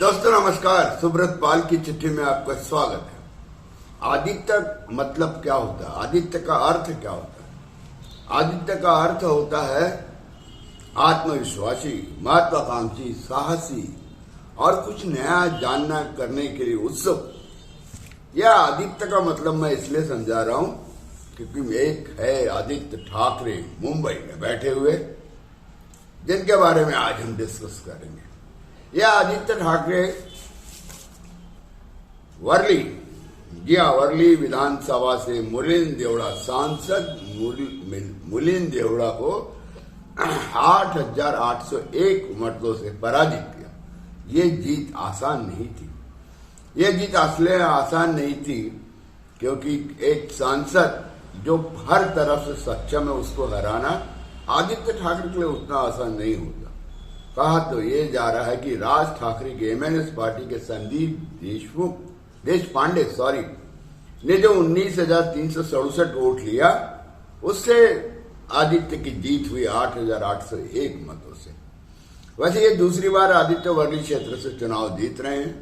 दोस्तों नमस्कार। सुब्रत पाल की चिट्ठी में आपका स्वागत है। आदित्य मतलब क्या होता है? आदित्य का अर्थ क्या होता है? आदित्य का अर्थ होता है आत्मविश्वासी, महत्वाकांक्षी, साहसी और कुछ नया जानना करने के लिए उत्सुक। यह आदित्य का मतलब मैं इसलिए समझा रहा हूं क्योंकि एक है आदित्य ठाकरे मुंबई में बैठे हुए, जिनके बारे में आज हम डिस्कस करेंगे। यह आदित्य ठाकरे वर्ली, वर्ली विधानसभा से मुलिन देवड़ा सांसद मुलिन देवड़ा को 8,801 मतों से पराजित किया। ये जीत आसान नहीं थी। ये जीत असले आसान नहीं थी क्योंकि एक सांसद जो हर तरफ से सक्षम है उसको हराना आदित्य ठाकरे के लिए उतना आसान नहीं होता। कहा तो ये जा रहा है कि राज ठाकरे के एमएनएस पार्टी के संदीप देशपांडे ने जो 19,367 वोट लिया, उससे आदित्य की जीत हुई 8,801 मतों से। वैसे ये दूसरी बार आदित्य वर्ली क्षेत्र से चुनाव जीत रहे हैं।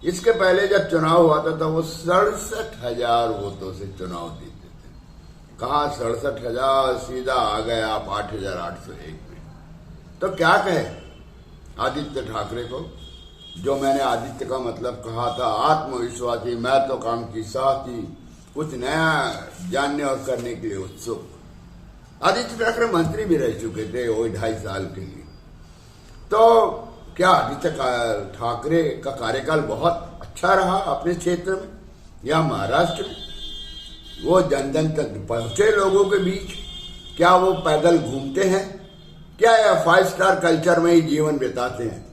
इसके पहले जब चुनाव हुआ था तो वो 67,000 वोटों से चुनाव जीते थे। कहा 67,000, सीधा आ गए आप 8,801 में। तो क्या कहे आदित्य ठाकरे को, जो मैंने आदित्य का मतलब कहा था आत्मविश्वासी, महत्वाकांक्षी, साहसी, कुछ नया जानने और करने के लिए उत्सुक। आदित्य ठाकरे मंत्री भी रह चुके थे वो 2.5 साल के लिए। तो क्या आदित्य ठाकरे का कार्यकाल बहुत अच्छा रहा अपने क्षेत्र में या महाराष्ट्र में? वो जन जन तक पहुंचे लोगों के बीच? क्या वो पैदल घूमते हैं? क्या या 5 स्टार कल्चर में ही जीवन बिताते हैं?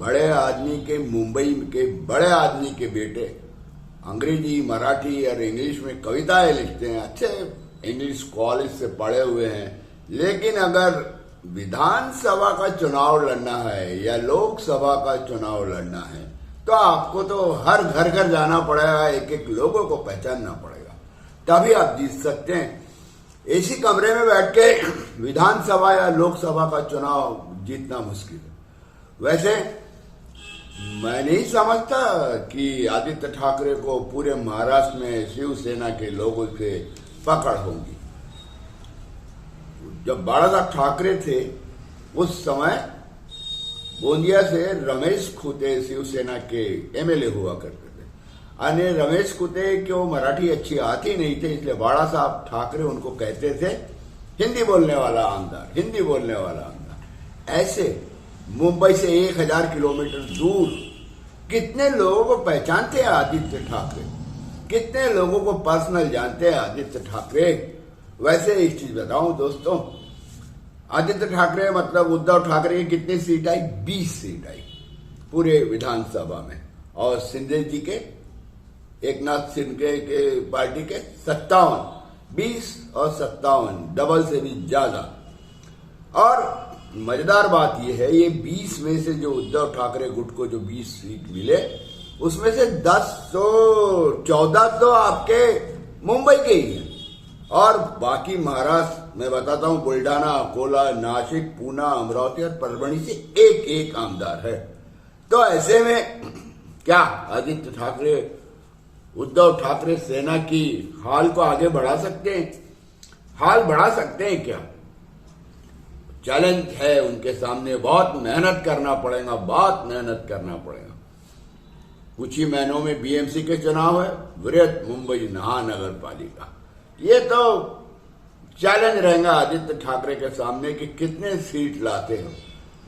बड़े आदमी के, मुंबई के बड़े आदमी के बेटे अंग्रेजी, मराठी और इंग्लिश में कविताएं लिखते हैं, अच्छे इंग्लिश कॉलेज से पढ़े हुए हैं, लेकिन अगर विधानसभा का चुनाव लड़ना है या लोकसभा का चुनाव लड़ना है तो आपको तो हर घर घर जाना पड़ेगा, एक एक लोगों को पहचानना पड़ेगा, तभी आप जीत सकते हैं। एसी कमरे में बैठ के विधानसभा या लोकसभा का चुनाव जीतना मुश्किल है। वैसे मैं नहीं समझता कि आदित्य ठाकरे को पूरे महाराष्ट्र में शिवसेना के लोगों से पकड़ होगी। जब बाला साहब ठाकरे थे उस समय गोंदिया से रमेश खुते शिवसेना के एमएलए हुआ करते थे। अने रमेश खुते को मराठी अच्छी आती नहीं थी, इसलिए बाला साहब ठाकरे उनको कहते थे हिंदी बोलने वाला आमदार, हिंदी बोलने वाला आमदार। ऐसे मुंबई से 1,000 किलोमीटर दूर कितने लोगों को पहचानते हैं आदित्य ठाकरे, कितने लोगों को पर्सनल जानते हैं आदित्य ठाकरे। वैसे एक चीज बताऊं दोस्तों, आदित्य ठाकरे मतलब उद्धव ठाकरे की कितनी सीट आई? 20 सीट आई पूरे विधानसभा में, और शिंदे जी के, एकनाथ शिंदे के पार्टी के 57, 20 और 57, डबल से भी ज्यादा। और मजेदार बात यह है, ये 20 में से जो उद्धव ठाकरे गुट को जो 20 सीट मिले, उसमें से 14 तो आपके मुंबई के ही हैं, और बाकी महाराष्ट्र में बताता हूं, बुल्डाना, अकोला, नासिक, पूना, अमरावती और परभणी से एक एक आमदार है। तो ऐसे में क्या आदित्य ठाकरे, उद्धव ठाकरे सेना की हाल को आगे बढ़ा सकते हैं? हाल बढ़ा सकते हैं क्या? चैलेंज है उनके सामने, बहुत मेहनत करना पड़ेगा, बहुत मेहनत करना पड़ेगा। कुछ ही महीनों में बीएमसी के चुनाव है, बृहत मुंबई महानगर पालिका। ये तो चैलेंज रहेगा आदित्य ठाकरे के सामने कि कितने सीट लाते हो।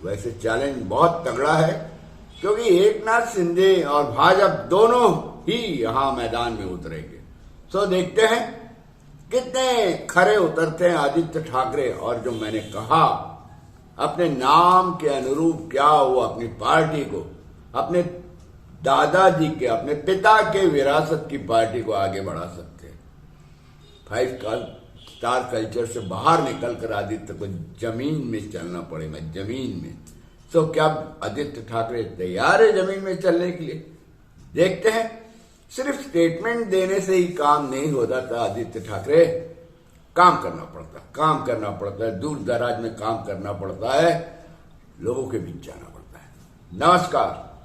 वैसे चैलेंज बहुत तगड़ा है क्योंकि एकनाथ शिंदे और भाजपा दोनों ही यहां मैदान में उतरेंगे। सो देखते हैं कितने खरे उतरते हैं आदित्य ठाकरे। और जो मैंने कहा, अपने नाम के अनुरूप क्या वो अपनी पार्टी को, अपने दादाजी के, अपने पिता के विरासत की पार्टी को आगे बढ़ा सकते हैं। 5 स्टार कल्चर से बाहर निकलकर आदित्य को जमीन में चलना पड़ेगा, जमीन में। सो क्या आदित्य ठाकरे तैयार है जमीन में चलने के लिए? देखते हैं। सिर्फ स्टेटमेंट देने से ही काम नहीं होता था आदित्य ठाकरे, काम करना पड़ता है, दूर दराज में काम करना पड़ता है, लोगों के बीच जाना पड़ता है। नमस्कार।